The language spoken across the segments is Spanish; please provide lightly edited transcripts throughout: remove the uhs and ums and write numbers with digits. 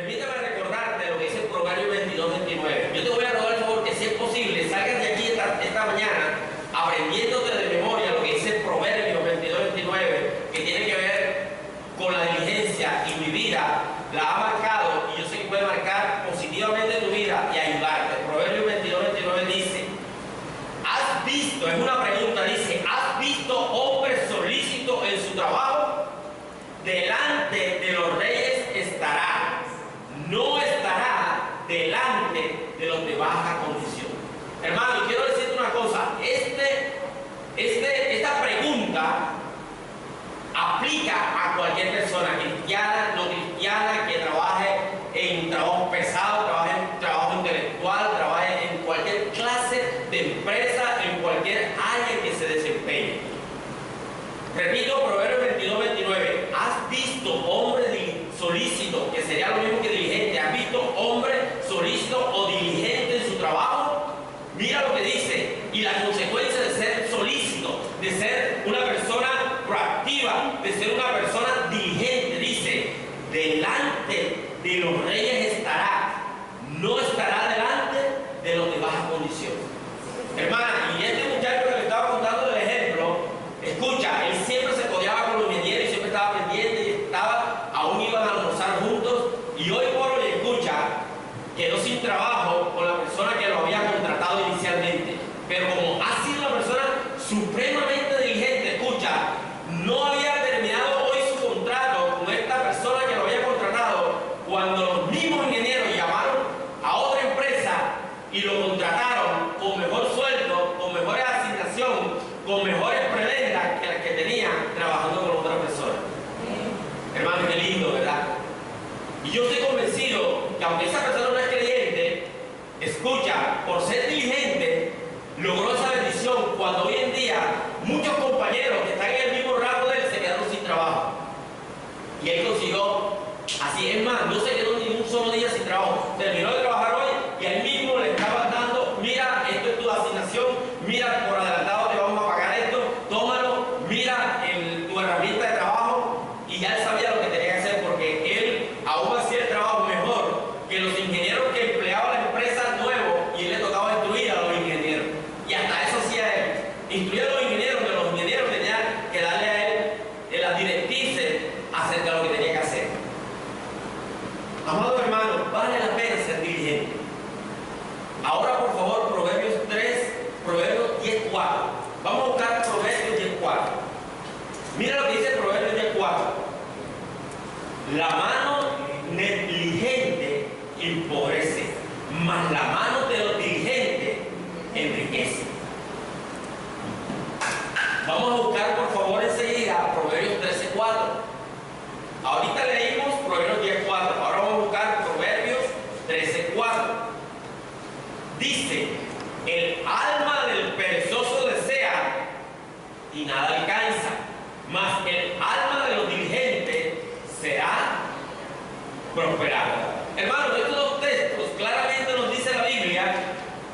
permítame recordarte lo que dice el Proverbio 22:29. Yo te voy a rogar el favor que, si es posible, salgas de aquí esta mañana aprendiéndote de memoria lo que dice el Proverbio 22:29, que tiene que ver con la diligencia, y mi vida la ha marcado, y yo sé que puede marcar positivamente tu vida y ayudarte. El Proverbio 22:29 dice: ¿has visto? Es una pregunta, dice: ¿has visto hombre solícito en su trabajo? Delante de los reyes estará, no estará delante de los de baja condición. Hermano, quiero decirte una cosa: esta pregunta aplica a cualquier persona, cristiana, no cristiana, que trabaje en trabajo pesado, trabaje en trabajo intelectual, trabaje en cualquier clase de empresa, en cualquier área que se desempeñe. Repito, Proverbios 22:29. ¿Has visto hombre solícito, que sería lo mismo que diligente? ¿Has visto hombre solícito o diligente en su trabajo? Mira lo que dice, y la consecuencia de ser solícito, de ser una persona proactiva, de ser una persona diligente. Dice: delante de los reyes estará, no estará delante de los de baja condición. Hermana, y este muchacho que le estaba contando el ejemplo, escucha, él siempre se codeaba con los ingenieros y siempre estaba pendiente, y aún iban a almorzar juntos, y hoy por hoy, escucha, quedó sin trabajo con la persona que lo había contratado inicialmente. Pero como ha sido una persona supremamente diligente, escucha, no había terminado hoy su contrato con esta persona que lo había contratado, cuando los mismos ingenieros llamaron a otra empresa y lo contrataron con mejor sueldo, con mejor asignación, con mejores prebendas que las que tenía trabajando con otra persona. Hermano, qué lindo, ¿verdad? Y yo estoy convencido que, aunque esa persona no es creyente, escucha, por ser diligente, logró esa bendición, cuando hoy en día muchos compañeros que están en el mismo rango de él se quedaron sin trabajo. Y él consiguió, así es más, no se quedó ni un solo día sin trabajo. Terminó de trabajar hoy y a él mismo le estaban dando: mira, esto es tu asignación, mira, por adelantado te vamos a pagar esto, tómalo, mira tu herramienta de trabajo. Y ya él sabía lo que tenía que hacer, porque él aún hacía el trabajo mejor que los ingenieros que empleaba la empresa nuevo, y él le tocaba instruir a los ingenieros. Y hasta eso hacía él, instruía a los ingenieros, que los ingenieros tenían que darle a él las directrices acerca de lo que tenía que hacer. Amados hermanos, vale la pena ser diligente. Ahora, por favor, Proverbios 10:4. Vamos a buscar Proverbios 10:4. Mira lo que dice Proverbios 10:4. La mano negligente empobrece, mas la mano de los diligentes enriquece. Vamos a buscar, por favor, enseguida Proverbios 13:4. Ahorita leímos Proverbios 10:4. Ahora vamos a buscar Proverbios 13:4. Dice: el alma del perezoso desea y nada alcanza, mas el alma de los diligentes será prosperada. Hermanos, estos dos textos claramente nos dice la Biblia,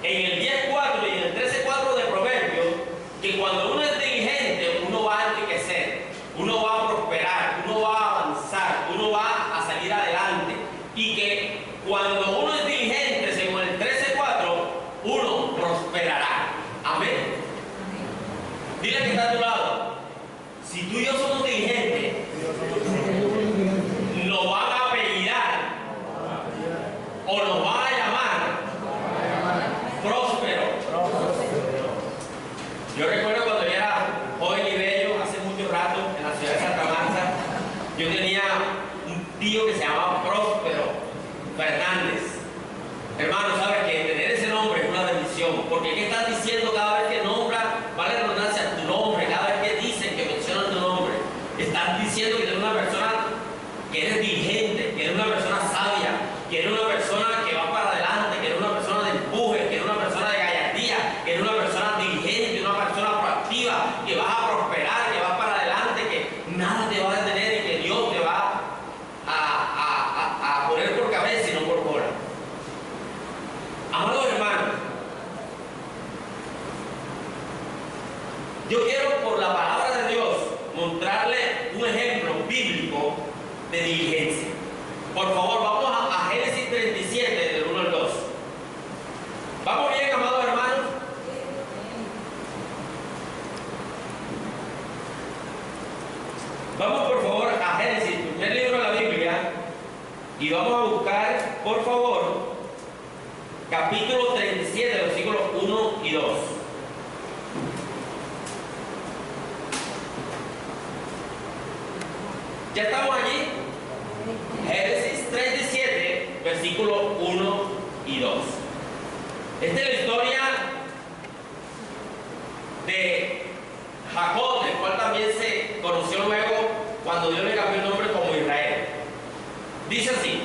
en el 10:4 y en el 13:4 de Proverbios, que cuando uno es diligente, uno va a enriquecer, uno va a prosperar, uno va a avanzar, uno va a salir adelante. Y que cuando uno es diligente, según el 13:4, uno prosperará. Amén. Dile que está a tu lado: si tú y yo somos diligentes, nos van a apellidar o nos van a llamar próspero. Yo recuerdo cuando yo era joven y bello, hace mucho rato, en la ciudad de Santa Marta, yo tenía un tío que se llamaba Próspero Fernández. Hermano, sabes que tener ese nombre es una bendición, porque ¿qué estás diciendo cada vez que nombra, vale la redundancia, tu nombre? Cada vez que dicen, que mencionan tu nombre, estás diciendo que eres una persona que eres diligente, que eres una persona sabia, que eres una persona que va para adelante, que eres una persona de empuje, que eres una persona de gallardía, que eres una persona diligente, una persona proactiva, que vas a prosperar, que vas para adelante, que nada te va a detener y que Dios te va a poner por cabeza y no por cola. Amados hermanos, yo quiero, por la palabra de Dios, mostrarle un ejemplo bíblico de diligencia. Por favor, vamos a Y vamos a buscar, por favor, capítulo 37, versículos 1 y 2. ¿Ya estamos allí? Génesis 37, versículos 1 y 2. Esta es la historia de Jacob, el cual también se conoció luego cuando Dios le cambió el nombre como Israel. Dice así: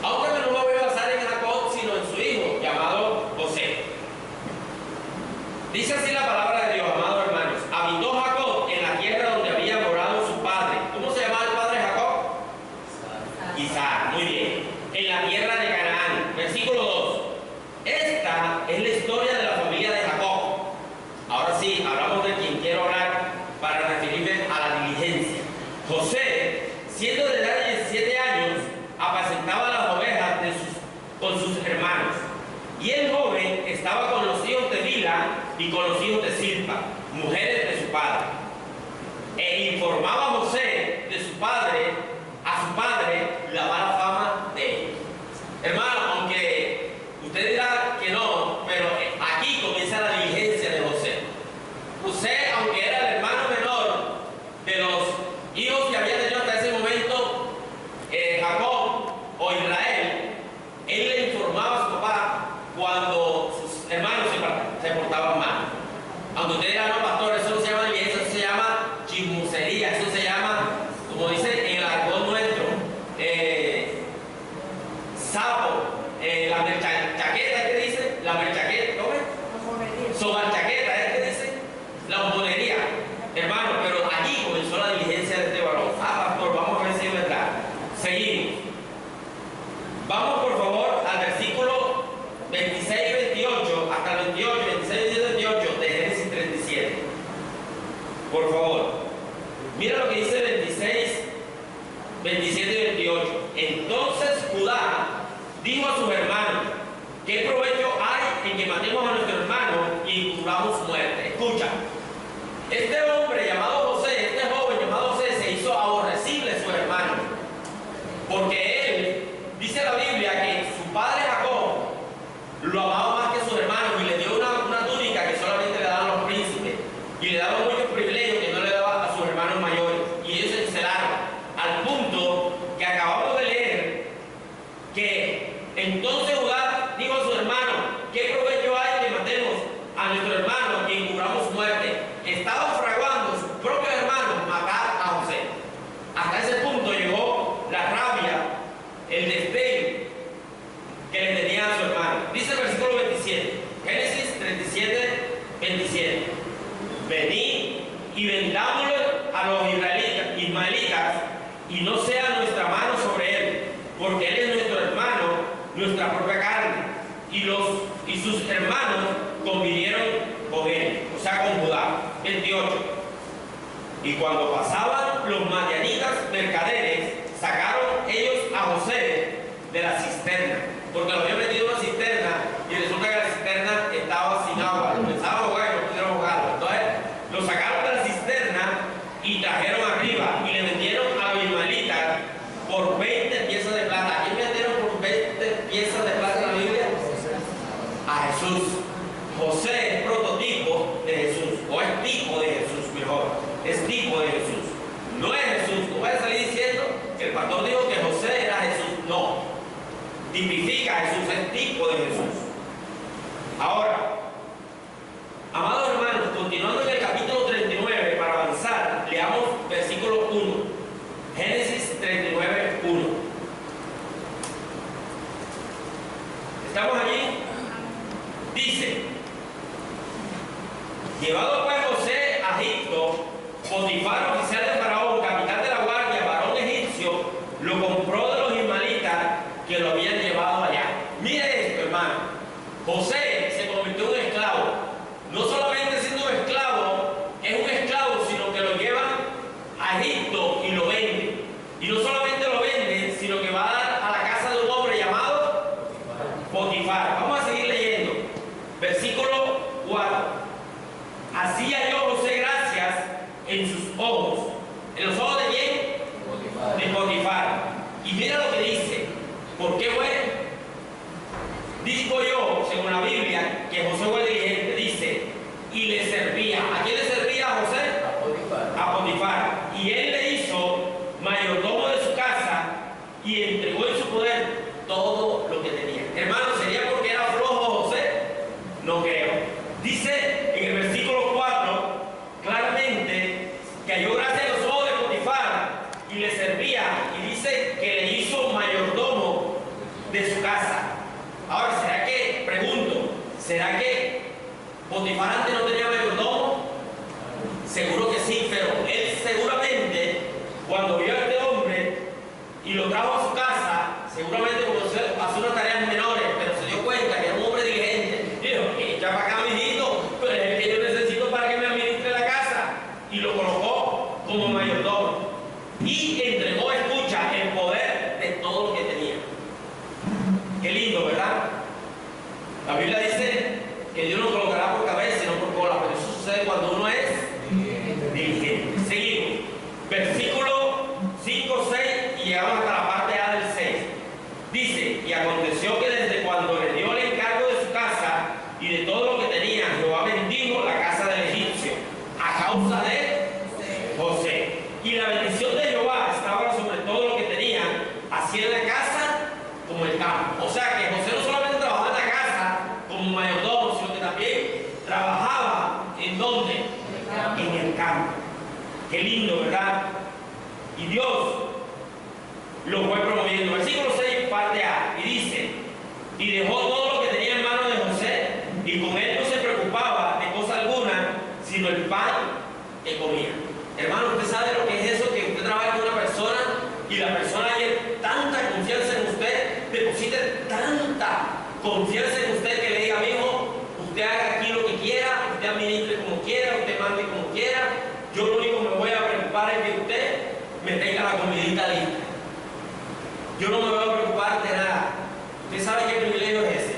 aunque no me voy a basar en Jacob, sino en su hijo, llamado José. Dice así la palabra de Dios, amados hermanos. Habitó Jacob en la tierra donde había morado su padre. ¿Cómo se llamaba el padre de Jacob? Isaac. Muy bien. En la tierra de Canaán. Versículo 2. Esta es la historia de la familia de Jacob. Ahora sí, hablamos de quien quiero hablar para referirme a la diligencia. José, siendo de edad de 17 años, apacentaba las ovejas con sus hermanos. Y el joven estaba con los hijos de Bilha y con los hijos de Zilpa, mujeres de su padre. E informaba a José de su padre, a su padre, la mala fama de ellos. Hermano, aunque usted dirá que no, pero aquí comienza la diligencia de José. José, aunque era el hermano menor de los hijos que había tenido hasta ese momento Jacob o Israel, él le informaba a su papá cuando sus hermanos se portaban mal. Aunque usted dirá, no, pastor, eso no se llama diligencia, eso se llama chismosería, eso se llama, como dice en el argot nuestro, sapo, la merchaqueta, ¿qué dice? La merchaqueta, ¿cómo es? Sobarchaqueta, ¿qué dice? La homonería. Hermano, pero allí comenzó la diligencia de este varón. Pastor, vamos a ver si es verdad. Seguimos. Vamos por favor al versículo 26 y 28, hasta el 28, 26 y 28 de Génesis 37. Por favor. Mira lo que dice 26, 27 y 28. Entonces Judá dijo a sus hermanos: ¿qué provecho hay en que matemos a nuestro hermano y encubramos muerte? Escucha. Este hombre llamado José, este joven llamado José, se hizo aborrecible a su hermano, porque él, dice la Biblia, que su padre Jacob lo amaba más que sus hermanos y le dio una túnica que solamente le daban los príncipes y le daba muchos privilegios que no le daba a sus hermanos mayores, y ellos se encelaron al punto que acabamos de leer que entonces Judá dijo a sus hermanos: ¿qué provecho hay que matemos a nuestro hermano y encubramos muerte? Estaban fraguando sus propios hermanos matar a José. Hasta ese punto llegó la rabia, el desdén que le tenía a su hermano. Dice el versículo 27, Génesis 37, 27. Venid y vendámoslo a los ismaelitas, y no sea nuestra mano sobre él, porque él es nuestro hermano, nuestra propia carne. Y sus hermanos convinieron con él, o sea, con Judá. 28. Y cuando pasaban los madianitas mercaderes, sacaron ellos a José de la cisterna, porque lo habían metido en una cisterna y resulta que la cisterna estaba sin agua. Lo pensaban ahogar y no pudieron ahogarlo. Entonces lo sacaron de la cisterna y trajeron arriba y le vendieron a los ismaelitas por 20 piezas de plata. ¿A quién vendieron por 20 piezas de plata en la Biblia? A Jesús. José es prototipo de Jesús, o es tipo de Jesús, mejor, es tipo de Jesús. No es Jesús. No voy a salir diciendo que el pastor dijo que José era Jesús. No. Tipifica a Jesús, es tipo de Jesús. Ahora, amados hermanos, continuando en el capítulo 39, para avanzar, leamos versículo 1. Génesis 39, 1. ¿Estamos allí? Dice: llevado pues José a Egipto, Potifar, oficial de Faraón, capitán de la guardia, varón egipcio, lo compró de los ismaelitas que lo habían llevado allá. Mire esto, hermano. José se convirtió en un esclavo. No solamente siendo un esclavo, es un esclavo, sino que lo llevan a Egipto y lo venden. Y no solamente lo venden, sino que va a dar a la casa de un hombre llamado Potifar. Vamos a seguir leyendo. Versículo 4. Así halló José gracias en sus ojos. ¿En los ojos de quién? De Potifar. Y mira lo ¿Por qué bueno? Digo yo, según la Biblia, que José fue diligente, dice, y le servía. ¿A quién le servía a José? A Potifar. A Potifar. Y él le hizo mayordomo de su casa y entregó en su poder todo lo que tenía. Hermano, ¿sería porque era flojo José? No creo. Dice en el versículo 4 claramente que halló gracia en los ojos de Potifar y le servía, y dice que le hizo mayordomo de su casa. Ahora, ¿será que, pregunto, será que Potifar antes no tenía mayordomo? Seguro que sí, pero él seguramente, cuando vio a este hombre y lo trajo a su casa, seguramente comenzó a hacer unas tareas menores, pero se dio cuenta que era un hombre diligente. Dijo, echa para acá, mijito, pero es el que yo necesito para que me administre la casa. Y lo colocó como mayordomo. Y entregó, escucha, el poder de todo lo que tenía. Qué lindo, ¿verdad? La Biblia dice que Dios no colocará por cabeza, sino por cola, pero eso sucede cuando uno es diligente. Seguimos. Versículo 5, 6 y llegamos hasta la parte A del 6. Dice, y aconteció que desde cuando le dio el encargo de su casa y de todo lo que tenía, Jehová bendijo la casa del egipcio a causa de José. Y la bendición de Jehová estaba sobre todo lo que tenía, así en la casa como el campo. O sea que José no solamente trabajaba en la casa como mayordomo, sino que también trabajaba ¿en dónde? En el campo. Qué lindo, ¿verdad? Y Dios lo fue promoviendo. Versículo 6, parte A, y dice, y dejó todo lo que tenía en manos de José, y con él no se preocupaba de cosa alguna, sino el pan que comía. Hermano, usted sabe lo que es eso, que usted trabaja con una persona y la persona tiene tanta confianza en usted, deposita tanta confianza en usted que le diga, mijo, usted haga aquí lo que quiera, usted administre como quiera, usted mande como quiera, yo lo único que me voy a preocupar es que usted me tenga la comidita lista. Yo no me voy a preocupar de nada. ¿Usted sabe qué privilegio es ese?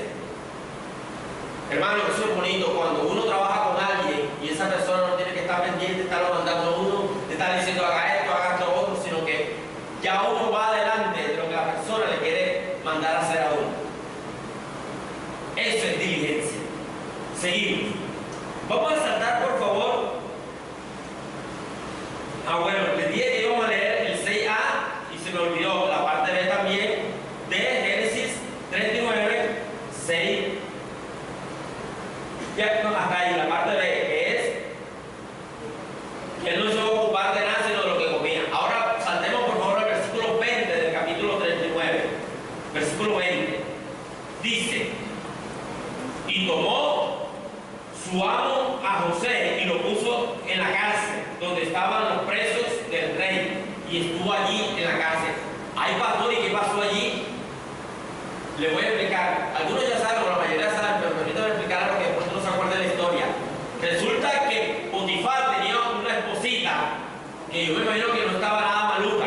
Hermano, eso es bonito cuando uno trabaja con alguien y esa persona no tiene que estar pendiente de estarlo mandando a uno, de estar diciendo haga esto, haga esto, otro, sino que ya uno va adelante de lo que la persona le quiere mandar a hacer a uno. Eso es diligencia. Seguimos. Vamos a saltar, por favor. Bueno, les dije que íbamos a leer el 6a y se me olvidó la parte B también de Génesis 39, 6. Ya, no, hasta ahí, la parte B, que es que él no se va a ocupar de nada sino de lo que comía. Ahora saltemos por favor al versículo 20 del capítulo 39. Versículo 20. Dice, y tomó su amo a José y lo puso en la cárcel, donde estaban los presos del rey, y estuvo allí en la cárcel. Ay, pastor, ¿y qué pasó allí? Le voy a explicar. Algunos ya saben, o la mayoría saben, pero ahorita voy a explicar algo que después no se acuerden de la historia. Resulta que Potifar tenía una esposita que yo me imagino que no estaba nada maluca.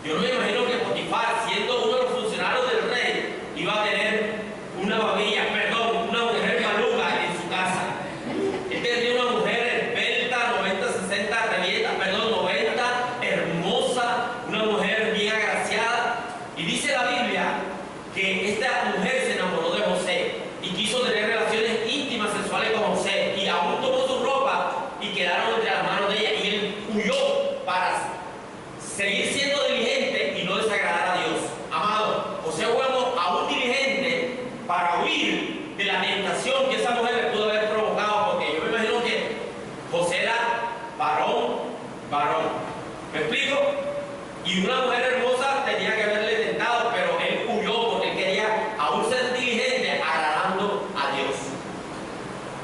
Yo no me imagino que Potifar, siendo uno de los funcionarios del rey, iba a tener una babilla, perdón, una mujer maluca en su casa. Él tenía una mujer esbelta, 90, 60, perdón, 90, hermosa, una mujer bien agraciada. Y dice la Biblia que esta mujer se enamoró de José y quiso tener relaciones íntimas sexuales con José, y aún tomó su ropa y quedaron entre las manos de ella, y él huyó para seguir siendo diligente y no desagradar a Dios. Amado, José fue aún diligente para huir de la tentación que esa mujer le pudo haber provocado, porque yo me imagino que José era varón. ¿Me explico? Y una mujer hermosa tenía que haberle tentado, pero él huyó porque él quería aún ser diligente, agradando a Dios.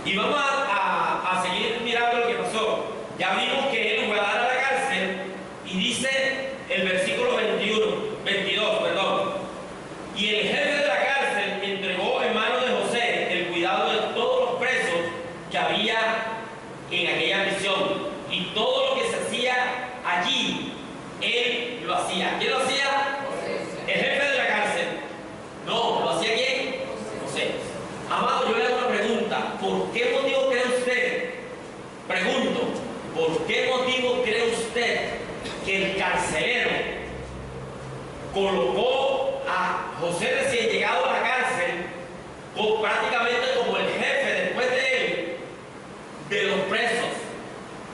Y vamos a seguir mirando lo que pasó. Ya vimos que él fue a dar a la cárcel, y dice el versículo 22, perdón. Y el jefe de la cárcel entregó en manos de José el cuidado de todos los presos que había en aquella prisión, y todo lo que se hacía allí, él lo hacía. ¿Quién lo hacía? El jefe de la cárcel. No, ¿lo hacía quién? José. Amado, yo le hago una pregunta. ¿Por qué motivo cree usted? Pregunto, ¿por qué motivo cree usted que el carcelero colocó a José recién llegado a la cárcel, prácticamente como el jefe después de él, de los presos,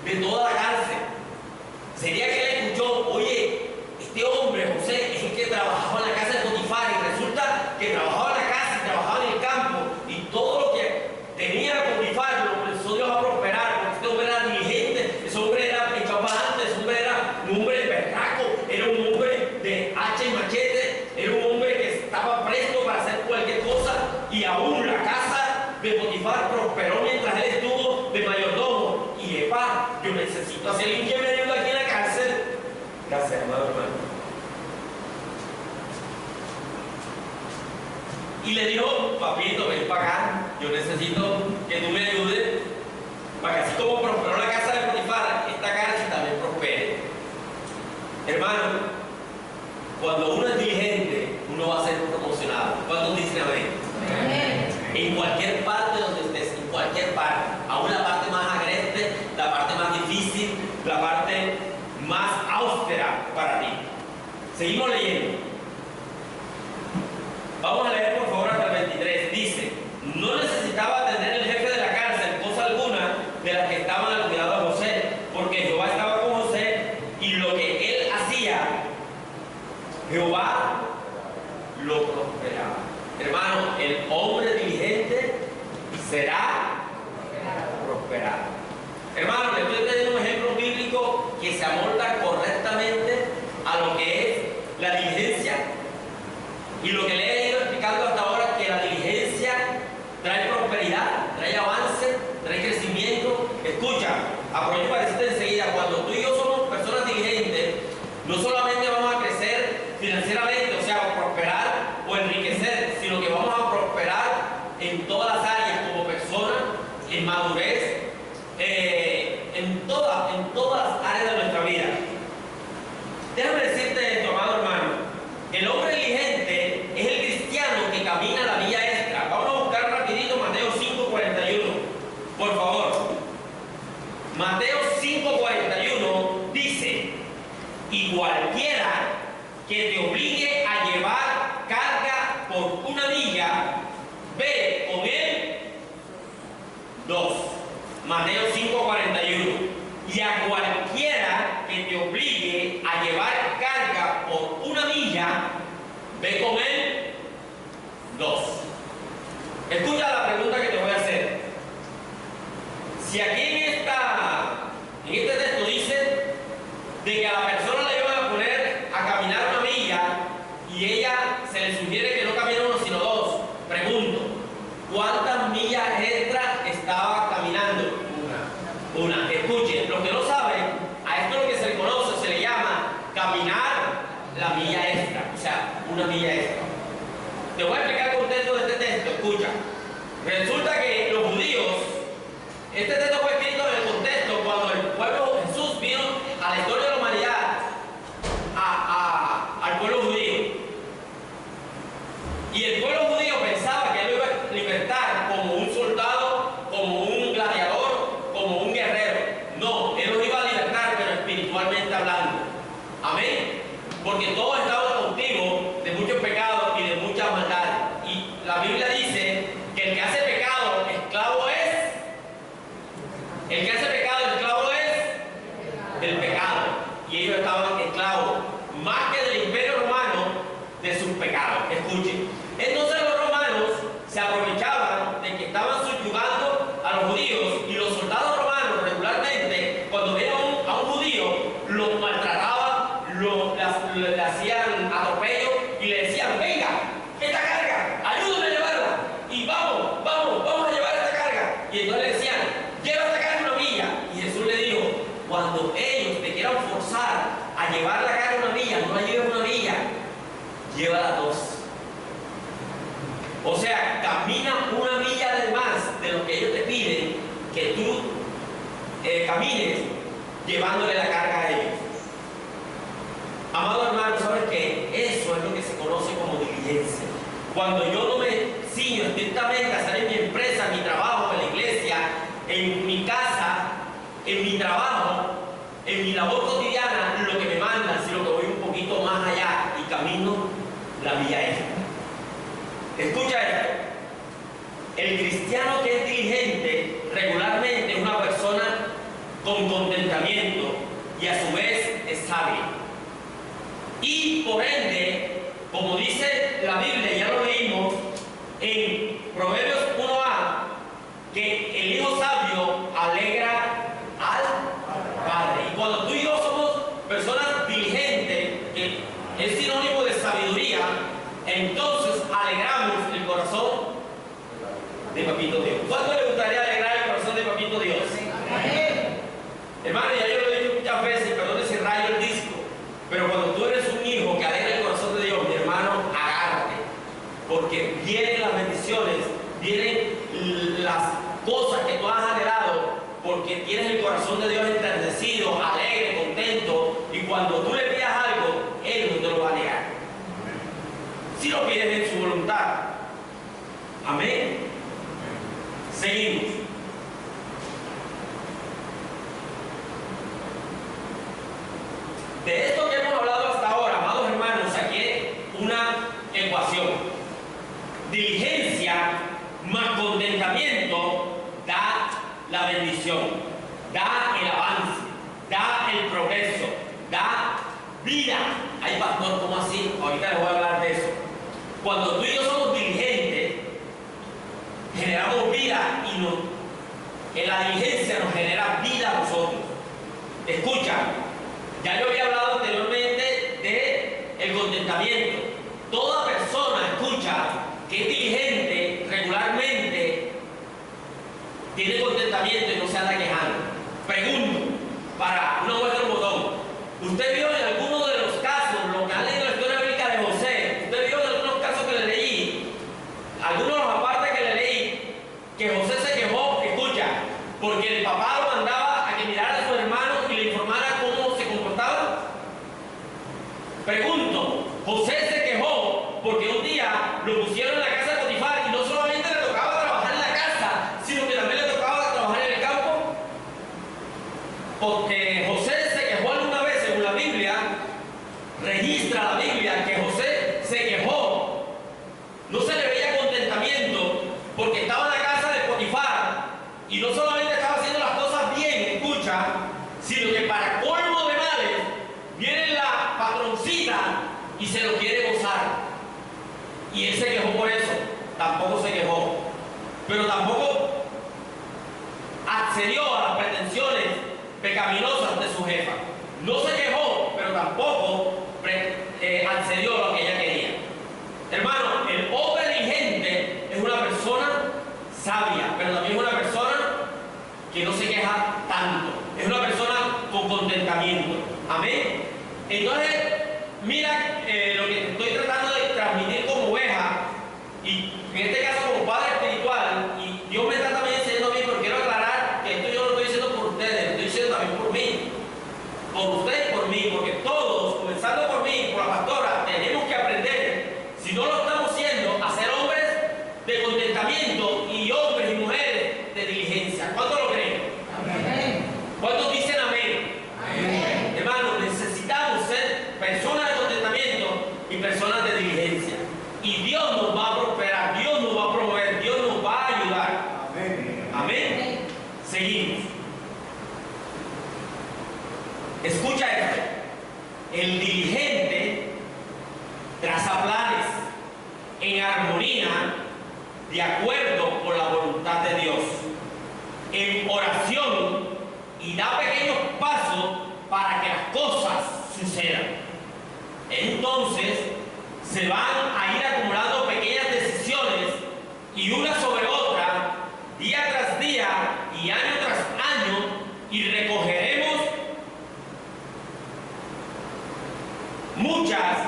de toda la cárcel. Sería que él escuchó, oye, este hombre, José, es el que trabajaba en la casa de Potifar, y resulta que trabajaba en la casa y trabajaba en el campo, y todo lo que tenía Potifar lo empezó Dios a prosperar, porque este hombre era diligente, ese hombre era echado para adelante, ese hombre era un hombre berraco, era un hombre de hacha y machete, era un hombre que estaba presto para hacer cualquier cosa, y aún la casa de Potifar prosperó mientras él estuvo de mayordomo. Y epa, yo necesito hacer alguien que me ayude aquí en la cárcel. Gracias, amado hermano. Y le dijo, papito, ven para acá, yo necesito que tú me ayudes, para que así como prosperó la casa de Potifar, esta cárcel también prospere. Hermano, cuando uno es diligente, uno va a ser promocionado. ¿Cuántos dicen amén? Amén. En cualquier parte donde estés, en cualquier parte, aún la parte más agreste, la parte más difícil, la parte más austera para ti. Seguimos leyendo. Vamos a leer por favor hasta el 23. Dice, no necesitaba tener el jefe de la cárcel cosa alguna de las que estaban al cuidado de José, porque Jehová estaba con José, y lo que él hacía, Jehová lo prosperaba. Hermano, el hombre diligente será prosperado. Hermano, le estoy trayendo un ejemplo bíblico que se amolda correctamente a lo que es la diligencia, y lo que le he ido explicando hasta ahora, que la diligencia trae prosperidad, trae avance, trae crecimiento. Escucha, aprovecho para decirte enseguida, cuando tú y yo somos personas diligentes, no solamente vamos a crecer financieramente, o sea, prosperar o enriquecer, sino que vamos a prosperar en todas las áreas, como personas, en madurez, en todas las áreas de nuestra vida. Déjame decirte esto, amado hermano, el hombre diligente es el cristiano que camina la vía extra. Vamos a buscar rapidito Mateo 5:41, por favor. Mateo 5:41 dice, y cualquiera que te obligue a llevar carga por una milla, ve con él 2. Mateo 5:41. Y a cualquiera que te obligue a llevar carga por una milla, ve con él 2. Escucha la pregunta que te voy a hacer. Si aquí en este texto dice de que a la persona le iban a poner a caminar una milla y ella se le sugiere que no camine uno sino 2, pregunto, ¿cuántas millas extra estaba caminando? Una. Escuchen, los que no saben, a esto lo que se le conoce, se le llama caminar la milla extra, o sea, una milla extra. Te voy a explicar el contexto de este texto, escucha. Resulta que los judíos, este texto fue escrito en el contexto cuando el pueblo de Jesús vino a la historia de la humanidad, al pueblo judío. Y el pueblo judío pensaba que él lo iba a libertar como un soldado, como un gladiador, como un guerrero. No, él los iba a libertar, pero espiritualmente hablando. Amén. Porque todos estaban cautivos de muchos pecados y de muchas maldades. Y la Biblia dice que el que hace pecado, esclavo es. El que hace pecado, esclavo es del pecado. Y ellos estaban esclavos, más que del imperio romano, de sus pecados. Escuchen. Entonces los romanos se aprovechaban de que estaban subyugando a los judíos, y los soldados romanos regularmente, cuando veían a un judío, lo maltrataban, le hacían atropello y le decían, venga, esta carga, ayúdame a llevarla, y vamos a llevar esta carga. Y entonces le decían, lleva esta carga una milla. Y Jesús le dijo, cuando ellos te quieran forzar a llevar la carga una milla, no la lleves una milla, llévala 2. O sea, camina una milla de más de lo que ellos te piden que tú camines, llevándole la carga a ellos. Amado hermano, ¿sabes qué? Eso es lo que se conoce como diligencia. Cuando yo no me ciño estrictamente a hacer en mi empresa, en mi trabajo, en la iglesia, en mi casa, en mi trabajo, en mi labor cotidiana, lo que me mandan, sino que voy un poquito más allá y camino la vía extra. Escucha esto. El cristiano que es diligente regularmente es una persona con contentamiento y a su vez es sabia. Y por ende, como dice la Biblia, ya lo leímos en Proverbios 1a, que el hijo sabio alegra al padre. Y cuando tú y yo somos personas diligentes, que es sinónimo de sabiduría, entonces alegramos el corazón de Papito Dios. ¿Cuánto le gustaría alegrar el corazón de Papito Dios? Hermano, ya yo lo he dicho muchas veces, perdón si rayo el disco, pero cuando tú eres un hijo que alegra el corazón de Dios, mi hermano, agárrate, porque vienen las bendiciones, vienen las cosas que tú has anhelado, porque tienes el corazón de Dios enternecido, alegre, contento, y cuando tú le pidas algo, Él no te lo va a negar. Si lo pides en su voluntad. Amén. Seguimos. De esto que hemos hablado hasta ahora, amados hermanos, saqué una ecuación. Diligencia más contentamiento da la bendición, da el avance, da el progreso, da vida. Ay, pastor, ¿cómo así? Ahorita les voy a hablar de eso. Cuando tú y yo somos diligentes, generamos vida y en la diligencia nos genera vida a nosotros. Escucha, ya yo había hablado anteriormente de el contentamiento. Toda persona, escucha, que es diligente regularmente tiene contentamiento y no se anda quejando. Pregunto, para una muestra un botón, ¿usted vio en alguno de los casos, lo que han leído en la historia bíblica de José, usted vio en algunos casos que le leí, algunos de los apartes que le leí, que José se quejó, escucha, porque el papá lo mandaba a que mirara a sus hermanos y le informara cómo se comportaban? Pregunto, José se quejó porque un día lo pusieron en la casa de Potifar y no solamente le tocaba trabajar en la casa, sino que también le tocaba trabajar en el campo. Porque José se quejó alguna vez, según la Biblia, registra la Biblia que José se quejó. No se le veía contentamiento porque estaba en la casa de Potifar y no solamente estaba haciendo las cosas bien, escucha, sino que para colmo de males viene la patroncita y se lo quiere gozar. Y él se quejó por eso, tampoco se quejó, pero tampoco accedió a las pretensiones pecaminosas de su jefa. No se quejó, pero tampoco accedió a lo que ella quería. Hermano, el hombre diligente es una persona sabia, pero también es una persona que no se queja tanto. Es una persona con contentamiento. Amén. Entonces, mira lo que estoy tratando de transmitir como oveja, y en este caso como padre espiritual, y Dios me está también enseñando a mí, porque quiero aclarar que esto yo lo estoy diciendo por ustedes, lo estoy diciendo también por mí, por ustedes y por mí, porque todos, comenzando por mí, por la pastora, tenemos que aprender, si no lo estamos haciendo, a ser hombres de contentamiento y hombres y mujeres de diligencia. ¿Cuántos lo creen? Amén. ¿Cuántos dicen amén? Amén. Hermanos, necesitamos ser personas de contentamiento y personas de diligencia. Y Dios nos va a prosperar, Dios nos va a promover, Dios nos va a ayudar. Amén. Amén. Seguimos. Escucha esto. El diligente traza planes en armonía, de acuerdo con la voluntad de Dios, en oración, y da pequeños pasos para que las cosas sucedan. Entonces se van a ir acumulando pequeñas decisiones, y una sobre otra, día tras día y año tras año, y recogeremos muchas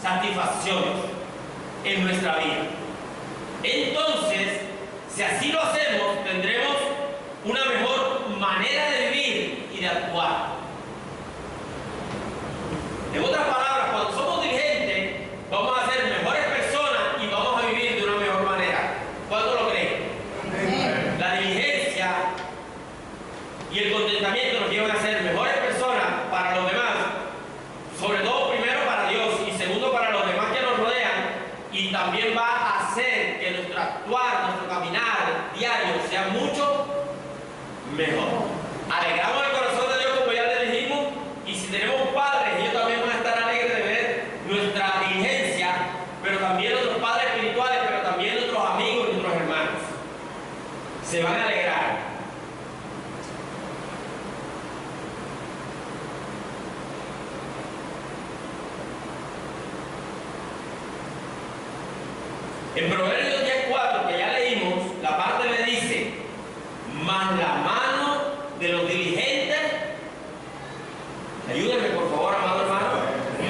satisfacciones en nuestra vida. Entonces, si así lo hacemos, tendremos una mejor manera de vivir y de actuar. En otras palabras, cuando somos diligentes, vamos a ser mejores personas y vamos a vivir de una mejor manera. ¿Cuánto lo creen? Amén. La diligencia y el contentamiento nos llevan a ser mejores personas para los demás, sobre todo primero para Dios y segundo para los demás que nos rodean, y también va a hacer mejor. Alegramos el corazón de Dios, como ya le dijimos, y si tenemos padres, ellos también van a estar alegres de ver nuestra diligencia, pero también nuestros padres espirituales, pero también nuestros amigos y nuestros hermanos. Se van a alegrar. En Proverbios 10:4, que ya leímos, la parte me dice: mas la mano de los diligentes, ayúdenme por favor, amado hermano,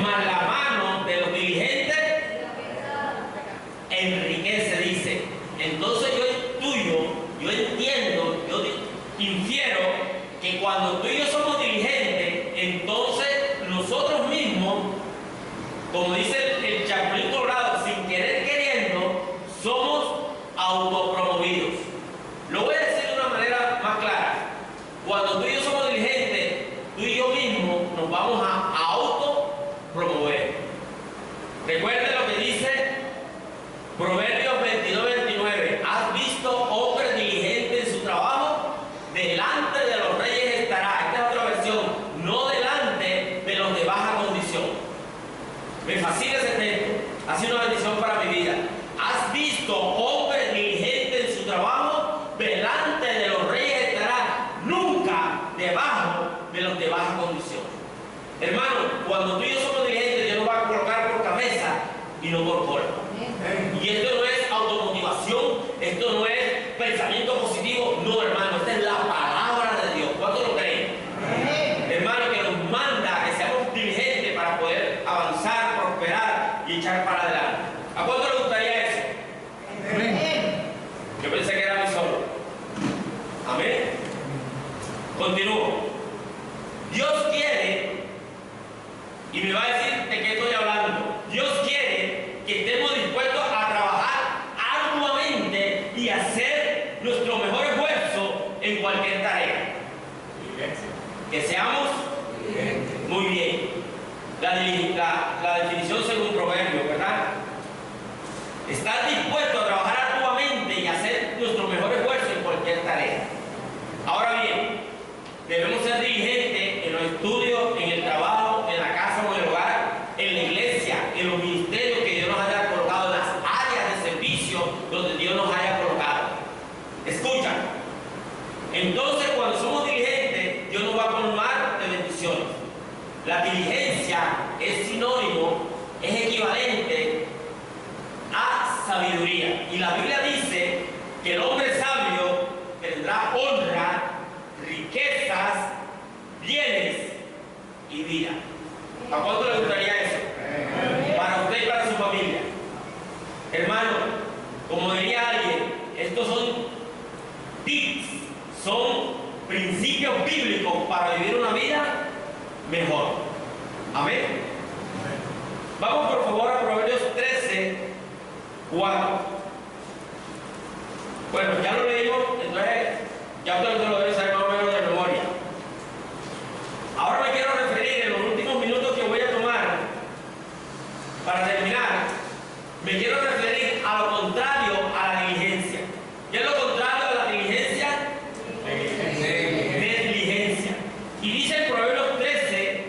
mas la mano de los diligentes enriquece, dice. Entonces yo entiendo, yo infiero que cuando tú y yo somos diligentes, entonces nosotros mismos, como dice el Chapulín Colorado, sin querer queriendo, somos autopromovidos. Lo voy a decir de una manera más clara. Cuando tú y yo somos diligentes, tú y yo mismos nos vamos a autopromover. Recuerden lo que dice Proverbios 22:29. ¿Has visto hombre diligente en su trabajo? Delante de los reyes estará. Esta es otra versión. No delante de los de baja condición. Me fascina ese texto. Ha sido una bendición para mi vida. ¿Has visto hombre diligente en su trabajo? Delante de los reyes estará. Nunca debajo de los de baja condición. Hermano, cuando tú y yo somos diligentes, Dios nos va a colocar por cabeza y no por cola. Y esto no es automotivación, esto no es pensamiento positivo, no, hermano, esta es la palabra de Dios. ¿Cuánto lo creen? Hermano, que nos manda que seamos diligentes para poder avanzar, prosperar y echar para adelante. ¿A cuánto le gustaría eso? Yo pensé que era a mí solo. Amén. Continúo. Dios quiere, y me va a decir de qué estoy hablando. Dios quiere que estemos dispuestos a trabajar arduamente y hacer nuestro mejor esfuerzo en cualquier tarea. Que seamos muy bien. La definición según Proverbios, ¿verdad? Estar dispuesto a trabajar arduamente y hacer nuestro mejor esfuerzo en cualquier tarea. Ahora bien, debemos ser diligentes en los estudios, en el trabajo, en la casa o en el hogar, en la iglesia, en los ministerios que Dios nos haya colocado, en las áreas de servicio donde Dios nos haya colocado. Escucha, entonces cuando somos diligentes, Dios nos va a colmar de bendiciones. La diligencia es sinónimo, es equivalente a sabiduría. Y la Biblia dice que el hombre sabio tendrá honra, riquezas, bienes y vida. ¿A cuánto le gustaría eso? Para usted y para su familia. Hermano, como diría alguien, estos son tips, son principios bíblicos para vivir una vida mejor. Amén. Vamos por favor a Proverbios 13:4. Bueno, ya lo leímos, entonces ya ustedes lo deben saber más o menos de memoria. Ahora me quiero referir en los últimos minutos que voy a tomar para terminar. Me quiero referir a lo contrario a la diligencia. ¿Qué es lo contrario a la diligencia? Negligencia. Y dice en Proverbios 13,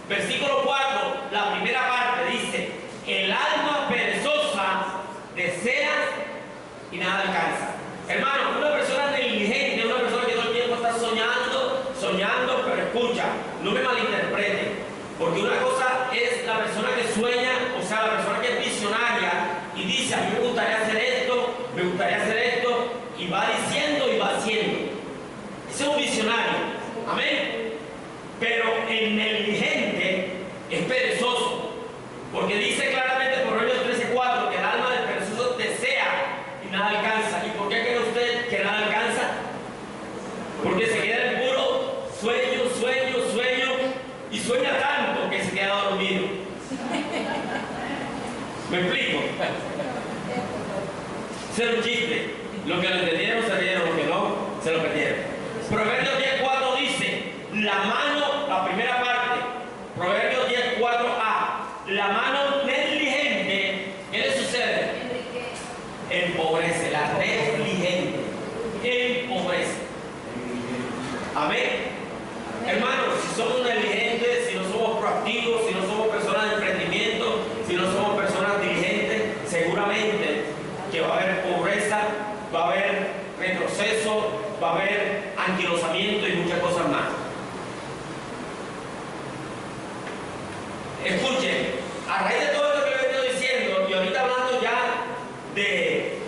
versículo 4, la primera parte dice: el alma perezosa desea y nada alcanza. Hermano, una persona negligente es una persona que todo el tiempo está soñando, pero escucha, no me malinterprete, porque una cosa es la persona que sueña, o sea, la persona que es visionaria y dice: a mí me gustaría hacer esto, y va diciendo y va haciendo. Ese es un visionario, amén. Pero el negligente es perezoso, porque dice claramente en Proverbios 13:4 que el alma del perezoso desea y nada alcanza. ¿Y por qué cree usted que nada alcanza? Porque se queda en puro sueño, y sueña tanto que se queda dormido. ¿Me explico? Ese es un chiste. Los que lo entendieron se rieron, los que no se lo perdieron. Proverbios 10:4 dice: la mano, la primera parte, Proverbios 10:4a, la mano negligente, ¿qué le sucede? Empobrece. La negligente empobrece. Amén. Hermanos, si somos negligentes, si no somos proactivos, si no somos personas de emprendimiento, si no somos personas diligentes, seguramente que va a haber pobreza, va a haber retroceso, va a haber anquilosamiento y muchas cosas más. Escuchen, a raíz de todo esto que les he venido diciendo, y ahorita hablando ya de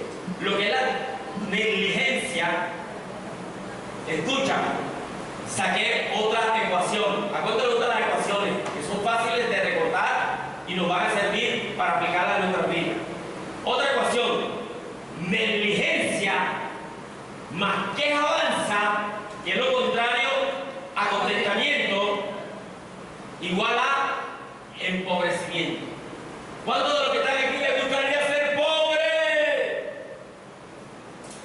lo que es la negligencia, escucha, saqué otra ecuación. Acuérdense de las ecuaciones que son fáciles de recordar y nos van a servir para aplicarla en nuestras vidas. Otra ecuación: negligencia más quejanza, que es lo contrario a contentamiento, igual a empobrecimiento. ¿Cuántos de los que están aquí les gustaría ser pobres?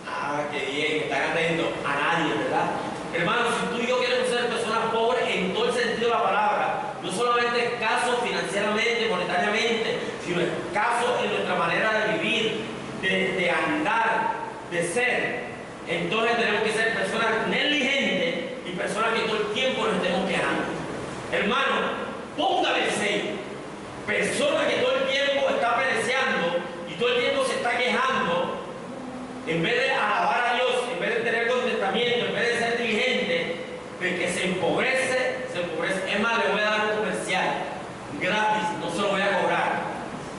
Ah, qué bien, están atentos. A nadie, ¿verdad? Hermanos, si tú y yo queremos ser personas pobres en todo el sentido de la palabra, no solamente escasos financieramente, monetariamente, sino escasos en nuestra manera de vivir, de andar, de ser, entonces tenemos que ser personas negligentes y personas que todo el tiempo nos estemos quejando. Hermano, póngale el sello. Persona que todo el tiempo está pereciendo y todo el tiempo se está quejando, en vez de alabar a Dios, en vez de tener contentamiento, en vez de ser diligente, el que se empobrece, se empobrece. Es más, le voy a dar un comercial gratis, no se lo voy a cobrar.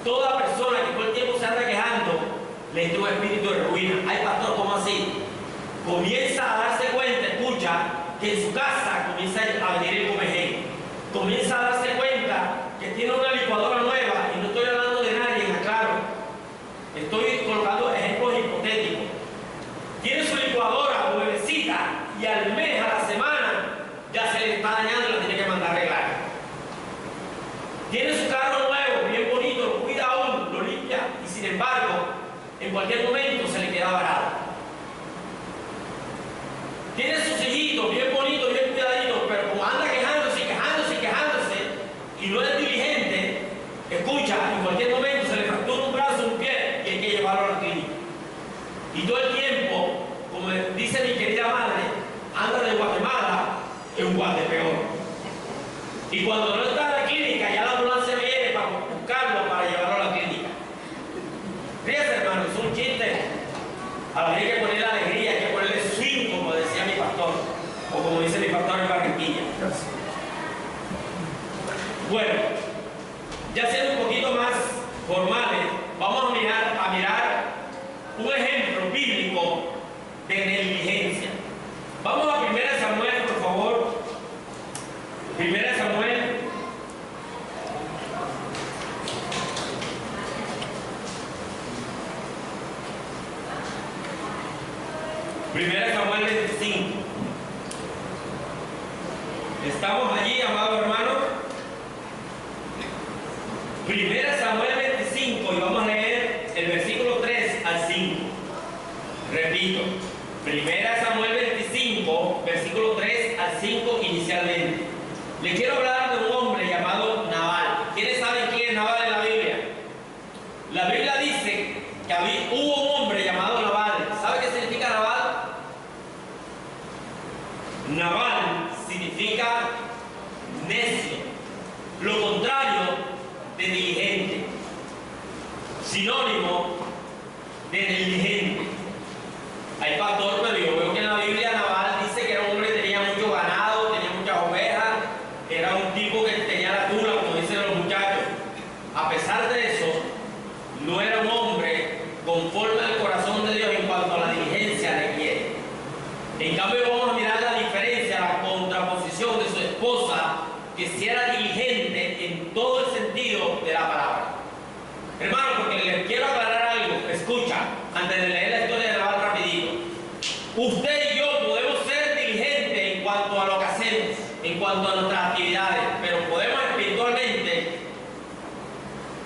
Toda persona que todo el tiempo se anda quejando, le entra un espíritu de ruina. Ay, pastor, ¿cómo así? Comienza a darse cuenta, escucha, que en su casa comienza a venir el comején. Comienza a darse cuenta que tiene una licuadora nueva, y no estoy hablando de nadie, claro. Estoy colocando ejemplos hipotéticos. Tiene su licuadora nuevecita y al mes, a la semana, ya se le está dañando y la tiene que mandar a arreglar. Tiene su carro nuevo, bien bonito, lo cuida aún, lo limpia, y sin embargo, en cualquier momento se le queda varado. Tiene sus hijitos bien bonitos, bien cuidaditos, pero como anda quejándose, y no es diligente, escucha, en cualquier momento se le fractura un brazo, un pie, y hay que llevarlo a la clínica. Y todo el tiempo, como dice mi querida madre, anda de Guatemala en Guatepeor. Y cuando no está en la clínica, ya la ambulancia viene para buscarlo, para llevarlo a la clínica. Fíjense, hermano, es un chiste. A la vez hay que ponerle alegría, hay que ponerle swing, como decía mi pastor, o como dice mi pastor en Barranquilla. Bueno, ya siendo un poquito más formales, vamos a mirar un ejemplo bíblico de negligencia. Vamos a 1 Samuel, por favor. 1 Samuel. Primera Samuel 25. ¿Estamos allí, amados hermanos? 1 Samuel 25, y vamos a leer el versículo 3 al 5. Repito, 1 Samuel 25, versículo 3 al 5 inicialmente. Le quiero hablar de un hombre llamado Nabal. ¿Quiénes saben quién es Nabal en la Biblia? La Biblia dice que hubo un hombre llamado Nabal. ¿Sabe qué significa Nabal? Nabal significa necio, lo contrario de diligente, sinónimo de negligente. Hay pastor, pero yo veo que en la Biblia Nabal dice que era un hombre que tenía mucho ganado, tenía muchas ovejas, era un tipo que tenía la tula, como dicen los muchachos. A pesar de eso, no era un hombre conforme al corazón de Dios en cuanto a la diligencia requiere. En cambio, vamos a mirar la diferencia, la contraposición de su esposa, que si era diligente en todo el sentido de la palabra. Hermano, porque les quiero aclarar algo. Escucha, antes de leer la historia de Nabal rapidito. Usted y yo podemos ser diligentes en cuanto a lo que hacemos, en cuanto a nuestras actividades, pero podemos espiritualmente,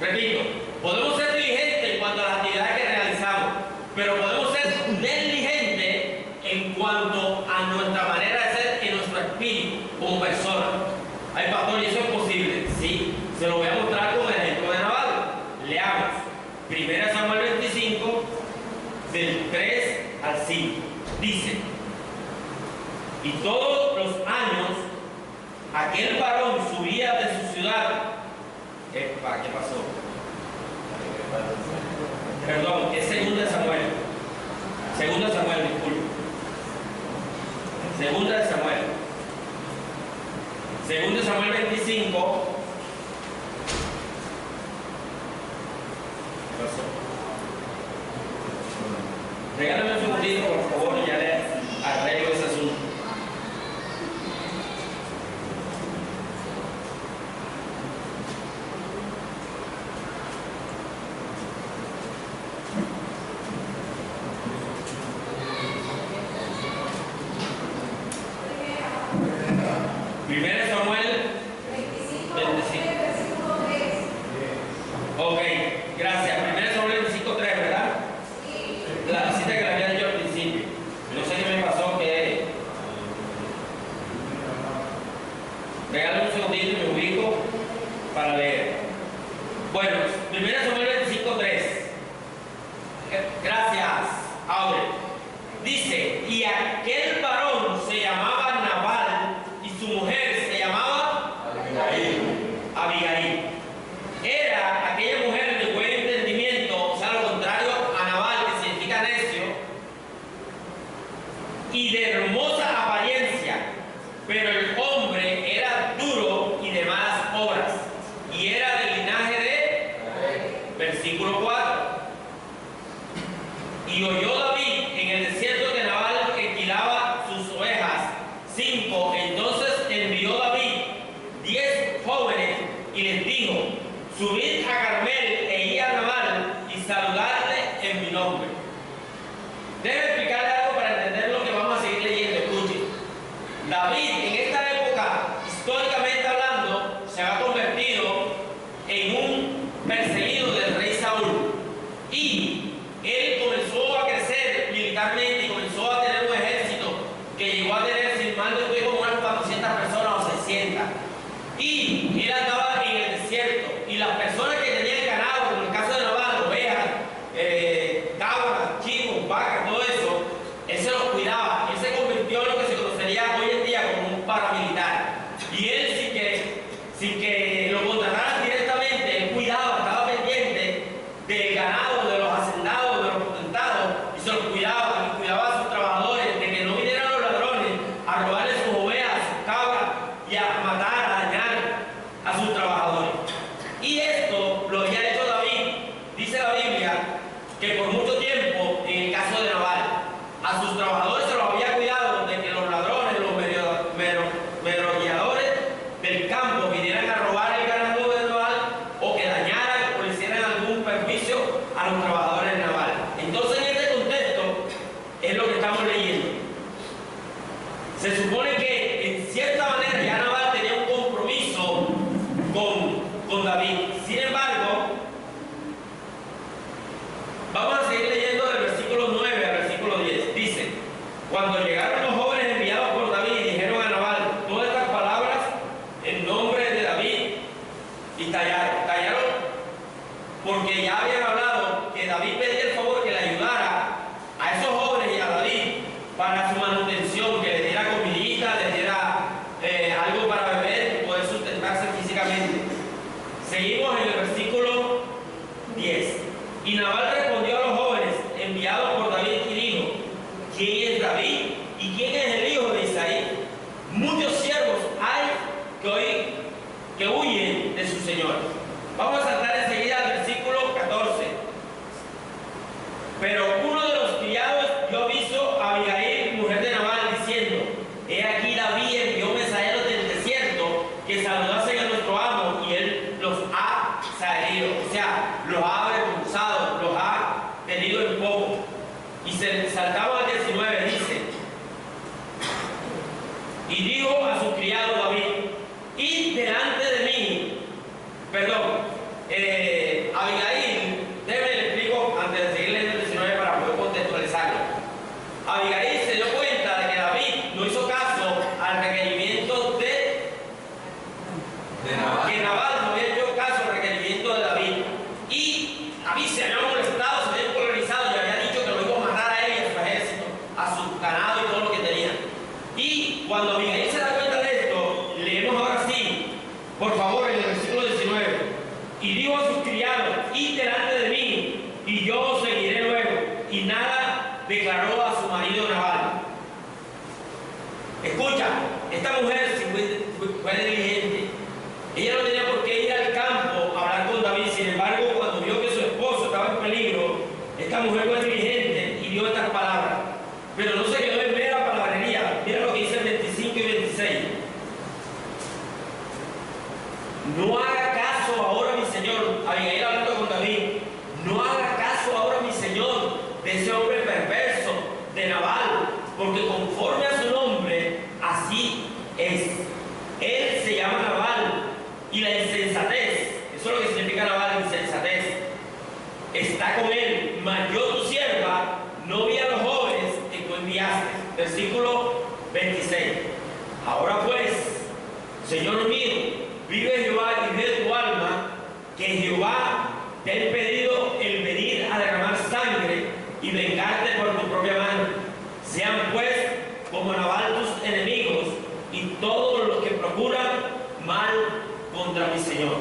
repito, podemos ser diligentes en cuanto a las actividades que realizamos, pero podemos ser negligentes en cuanto a nuestra manera de ser en nuestro espíritu como persona. Ay, pastor, ¿y eso es posible? Sí, se lo voy a mostrar con el ejemplo de Nabal. Leamos 1 Samuel 25, del 3 al 5. Dice: Y todos los años aquel varón subía de su ciudad. ¿Para qué pasó? Perdón, es 2 Samuel. 2 Samuel, disculpe. 2 Samuel. 2 Samuel 25. ¿Qué pasó? Regálame un segundito, por favor, y ya le arreglo ese asunto. Primero Samuel 25. Ok, gracias. Primero Samuel 25:3, ¿verdad? La cita que le había dicho al principio. No sé qué me pasó, que regálame un segundito y me ubico para leer. Bueno, primero Samuel 25:3. Gracias, Aure. Dice, y aquel varón se llamaba Nabal y su mujer se llamaba Abigail. Era aquella mujer de buen entendimiento, o sea, lo contrario a Nabal, que significa necio, y de hermosa apariencia, pero el hombre era duro y de malas obras, y era del linaje de, versículo 4. Y oyó David en el desierto que Nabal alquilaba sus ovejas. 5. Entonces envió David 10 jóvenes y les dijo: subid a Carmel e id a Nabal y saludadle en mi nombre. Déjeme explicarle algo para entender lo que vamos a seguir leyendo. Escuchen. David, en esta época, históricamente hablando, se ha convertido en un perseguido del rey Saúl. Y él comenzó a crecer militarmente y comenzó a tener un ejército que llegó a tener, sin mal no estoy, como unas 400 personas o 600. Y él andaba en el desierto. Y las personas que tenían ganado, como en el caso de Nabal, ovejas, cabras, chivos, vacas, todo eso, él se los cuidaba. Él se convirtió en lo que se conocería hoy en día como un paramilitar. Y él, sin que lo contrataran directamente, él cuidaba, estaba pendiente del ganado, de los hacendados, de los potentados, y se los cuidaba, y cuidaba a sus trabajadores, de que no vinieran los ladrones a robarle sus ovejas, sus cabras, y a matar, a dañar a sus trabajadores. Y esto lo había hecho David. Dice la Biblia que por mucho tiempo, en el caso de Nabal, a sus trabajadores se los había cuidado de que los ladrones, los merodeadores del campo vinieran a robar el ganado de Nabal, o que dañaran o le hicieran algún perjuicio a los trabajadores de Nabal. Entonces, en este contexto es lo que estamos leyendo. Se supone que en cierta manera ya Nabal tenía un compromiso con David. Sin embargo, vamos a seguir leyendo del versículo 9 al versículo 10. Dice: cuando llegaron los jóvenes enviados por David, dijeron a Nabal todas estas palabras en nombre de David y callaron porque ya habían hablado que David pedía el favor que le ayudara a esos jóvenes y a David para su manutención, que le diera comidita, le diera algo para beber y poder sustentarse físicamente. Seguimos en el versículo 10. Y Nabal respondió a los jóvenes enviados por David y dijo: ¿quién es David y quién es el hijo de Isaí? Muchos siervos hay que huyen de su señor. Vamos a saltar enseguida al versículo 14. esta mujer, si fue diligente, ella no tenía por qué ir al campo a hablar con David. Sin embargo, cuando vio que su esposo estaba en peligro, esta mujer fue diligente y dio estas palabras. Pero no se quedó en mera palabrería. Mira lo que dice el 25 y 26. No haga caso ahora, mi señor, Abigail hablando con David, no haga caso ahora, mi señor, de ese hombre perverso, de Nabal, porque conforme a su nombre, así es. Él se llama Nabal, y la insensatez, eso es lo que significa Nabal, insensatez, está con él. Mas yo, tu sierva, no vi a los jóvenes que tú enviaste. Versículo 26. Ahora pues, Señor mío, vive Jehová y vive tu alma, que Jehová te ha impedido el venir a derramar sangre y vengarte por tu propia mano. Sean pues como Nabal tus enemigos y todos los que procuran mal contra mi Señor.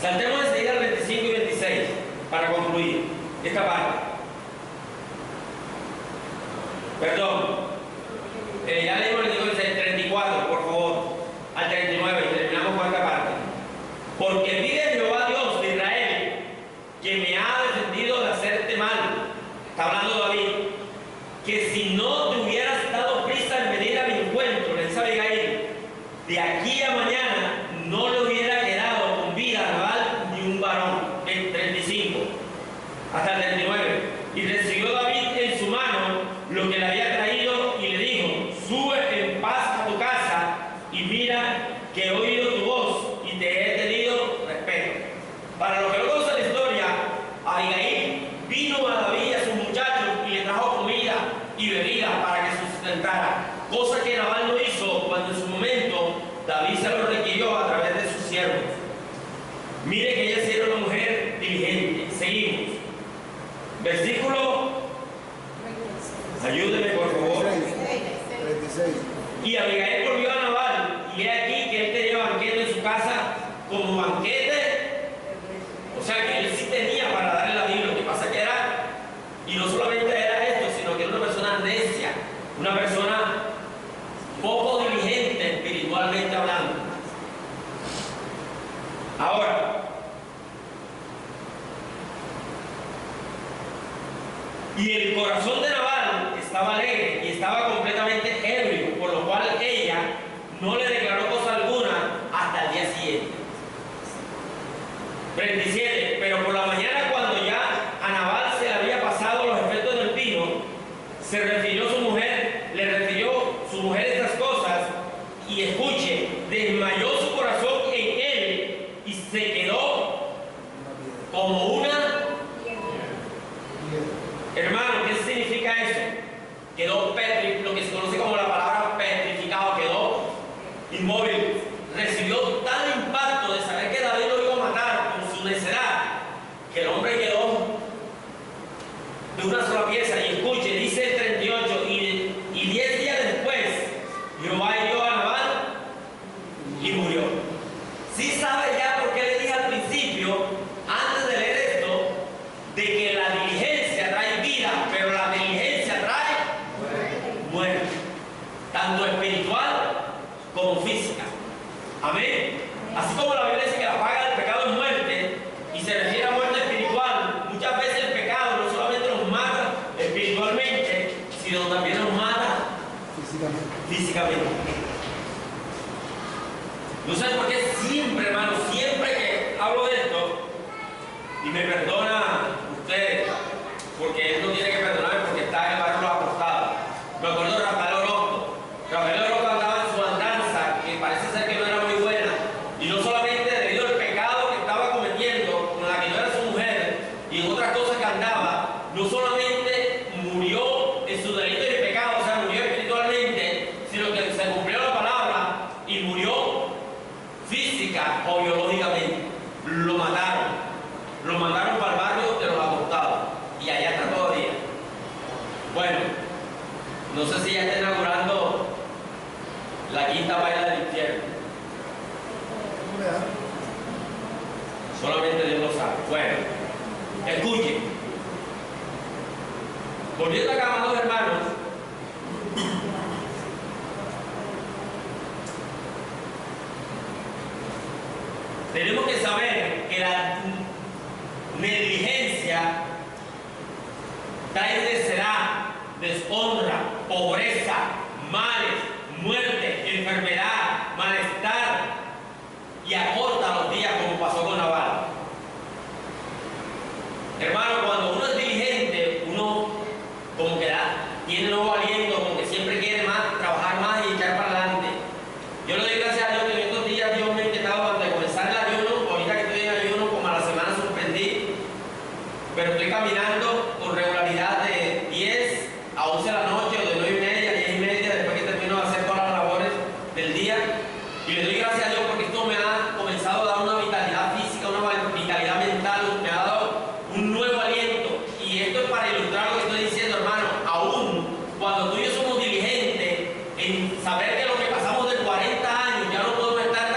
Saltemos enseguida al 25 y 26 para concluir esta parte. Perdón. Ya leímos el 34, por favor, al 39 y terminamos con esta parte. Porque vive Jehová Dios de Israel, que me ha defendido de hacerte mal. Está hablando David, que si no te hubieras dado prisa en venir a mi encuentro, le dice a Abigail, de aquí a mañana no le hubiera quedado con vida a Nabal ni un varón. El 35 hasta el 39. Y recibió David en su mano lo que le había traído y le dijo, sube en paz a tu casa y mira que he oído tu voz y te he tenido respeto. Para los que no conocen la historia, Abigail vino a David y a sus muchachos y le trajo comida y bebida para que se sustentara, cosa que Nabal no hizo cuando en su momento David se lo requirió a través de sus siervos. Mire que ella era una mujer diligente. Seguimos. Versículo, ayúdeme por favor. 36. Y Abigail volvió a Nabal, y he aquí que él tenía banquete en su casa como banquete. O sea que él sí tenía para darle la vida. Lo que pasa que era, y no solamente era esto, sino que era una persona necia, una persona poco diligente espiritualmente hablando. Ahora, y el corazón de Nabal estaba alegre y estaba completamente ebrio, por lo cual ella no le declaró cosa alguna hasta el día siguiente. 37. Pero por la mañana, cuando ya a Nabal se le había pasado los efectos del vino, se refirió su mujer, le refirió su mujer estas cosas, y escuche, desmayó su corazón en él y se quedó como una. Hermano, ¿qué significa eso? Quedó lo que se conoce como la palabra petrificado, quedó inmóvil. Recibió tal impacto de saber que David lo iba a matar con su necedad, que el hombre quedó de una sola pieza. Y escuche, dice el 38, y 10 días después, Jehová hirió a Nabal y murió. ¿Sí sabe ya por qué le dije al principio, antes de leer esto, de que la diligencia trae vida, pero la diligencia trae muerte, tanto espiritual como física? Amén. Así como la Biblia dice que la paga del pecado es muerte, y se refiere a muerte espiritual, muchas veces el pecado no solamente nos mata espiritualmente, sino también nos mata físicamente. ¿No sabes por qué? Siempre, hermano, siempre que hablo de esto, y me perdona usted, porque él no tiene que perdonarme porque está en el barrio acostado. Me acuerdo de Rafael Orozco. Rafael Orozco andaba en su andanza, que parece ser que no era muy buena, y no solamente debido al pecado que estaba cometiendo, con la que no era su mujer, y en otras cosas que andaba, no solamente murió en su delito y pecado, o sea, murió espiritualmente, sino que se cumplió la palabra y murió física o biológicamente. Lo mataron. Lo mandaron para el barrio de los acostados y allá está todavía. Bueno, no sé si ya está inaugurando la quinta baila del infierno. Solamente Dios lo sabe. Bueno, escuchen. Volviendo acá, amados hermanos, trae necedad, deshonra, pobreza, males, muerte, enfermedad, malestar, y acorta los días como pasó con Nabal. Hermano, cuando uno es diligente, uno como que tiene nuevo aliento, como que siempre quiere más, trabajar más y echar para adelante. Yo le doy gracias a Dios que en estos días Dios me ha invitado antes de comenzar el ayuno. Ahorita que estoy en ayuno, como a la semana suspendí, pero estoy caminando con regularidad de 10 a 11 de la noche, o de 9:30 a 10:30, después que termino de hacer todas las labores del día. Y le doy gracias a Dios porque esto me ha comenzado a dar una vitalidad física, una vitalidad mental, me ha dado un nuevo aliento. Y esto es para ilustrar lo que estoy diciendo, hermano. Aún cuando tú y yo somos diligentes en saber que lo que pasamos de 40 años ya no podemos estar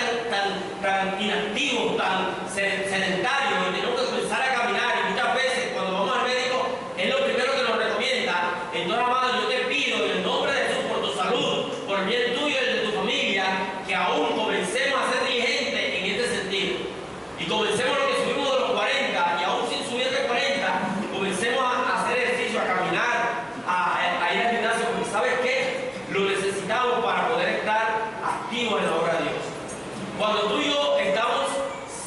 tan inactivos, tan sedentarios, tenemos que comenzar a caminar. Y muchas veces cuando vamos al médico es lo primero que nos recomienda. Entonces, amado, yo te pido en el nombre de Jesús, por tu salud, por el bien tuyo y de tu familia, que aún comencemos a ser diligentes en este sentido. Y comencemos lo que subimos de los 40, y aún sin subir de 40, comencemos a hacer ejercicio, a caminar, a ir al gimnasio, porque ¿sabes qué? Lo necesitamos para poder estar activos en la obra de Dios. Cuando tú y yo estamos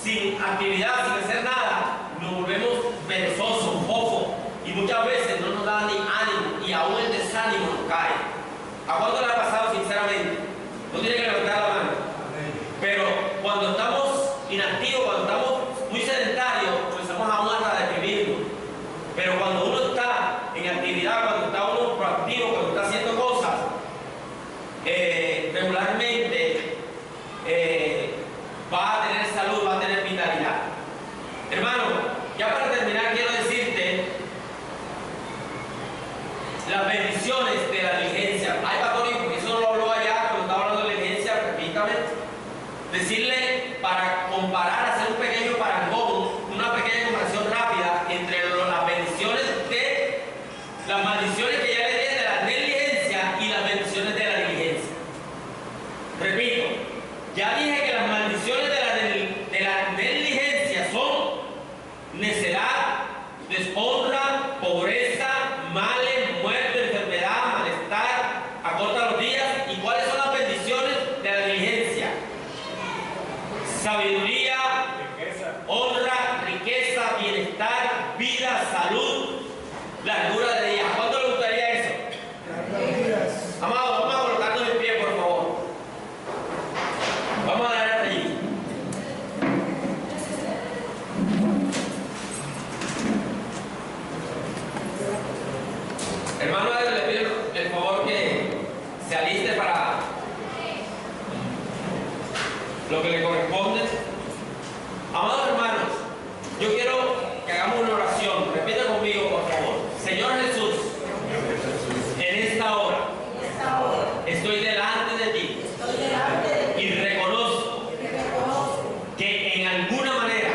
sin actividad, sin hacer nada, nos volvemos perezosos, fofos, y muchas veces no nos da ni ánimo, y aún el desánimo nos cae. ¿A cuánto le ha pasado sinceramente? No tiene que levantar la mano. Pero cuando estamos inactivos, cuando estamos muy sedentarios, comenzamos aún hasta a deprimirnos. Pero cuando uno está en actividad, cuando está uno proactivo, cuando está haciendo cosas, regularmente va a tener salud, va a tener vitalidad. Hermano, ya para terminar quiero decirte las bendiciones de la diligencia. Ay, pastor, porque eso no lo habló allá cuando estaba hablando de la diligencia, permítame decirle, para comparar, hacer un pequeño parangón, una pequeña comparación rápida entre las bendiciones de las maldiciones que ya le dije de la negligencia y las bendiciones de la diligencia. Repito, ya dije que las maldiciones de la negligencia son necedad, deshonra, pobreza, males, muerte, enfermedad, malestar, acorta los días. ¿Y cuáles son las bendiciones de la diligencia? Sabiduría, honra, riqueza, bienestar, vida, salud, largura de días. ¿Cuánto le gustaría eso? Amado, vamos a colocarnos en pie, por favor. Vamos a dar hasta allí. Hermano, le pido el favor que se aliste para lo que le corresponde. Amados hermanos, yo quiero que hagamos una oración. Repita conmigo, por favor. Señor Jesús, en esta hora estoy delante de ti y reconozco que en alguna manera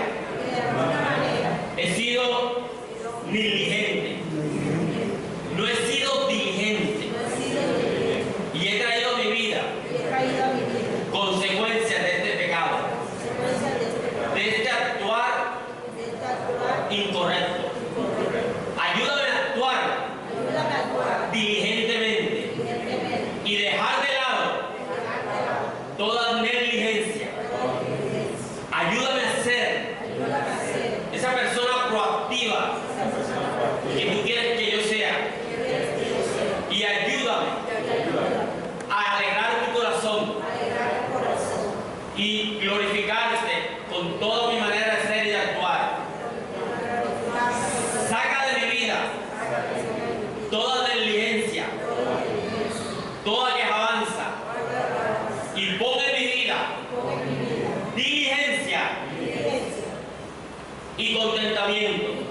he sido negligente, no he sido diligente y he traído a mi vida consecuencias de este pecado, de este actuar incorrecto. Ayúdame a actuar diligentemente y dejar de lado toda negligencia. Ayúdame a ser esa persona proactiva que tú quieres que yo sea, y ayúdame a alegrar tu corazón y glorificarte con toda mi manera de ser y de actuar. Saca de mi vida toda negligencia, toda quejanza, y pon en mi vida diligencia y contentamiento.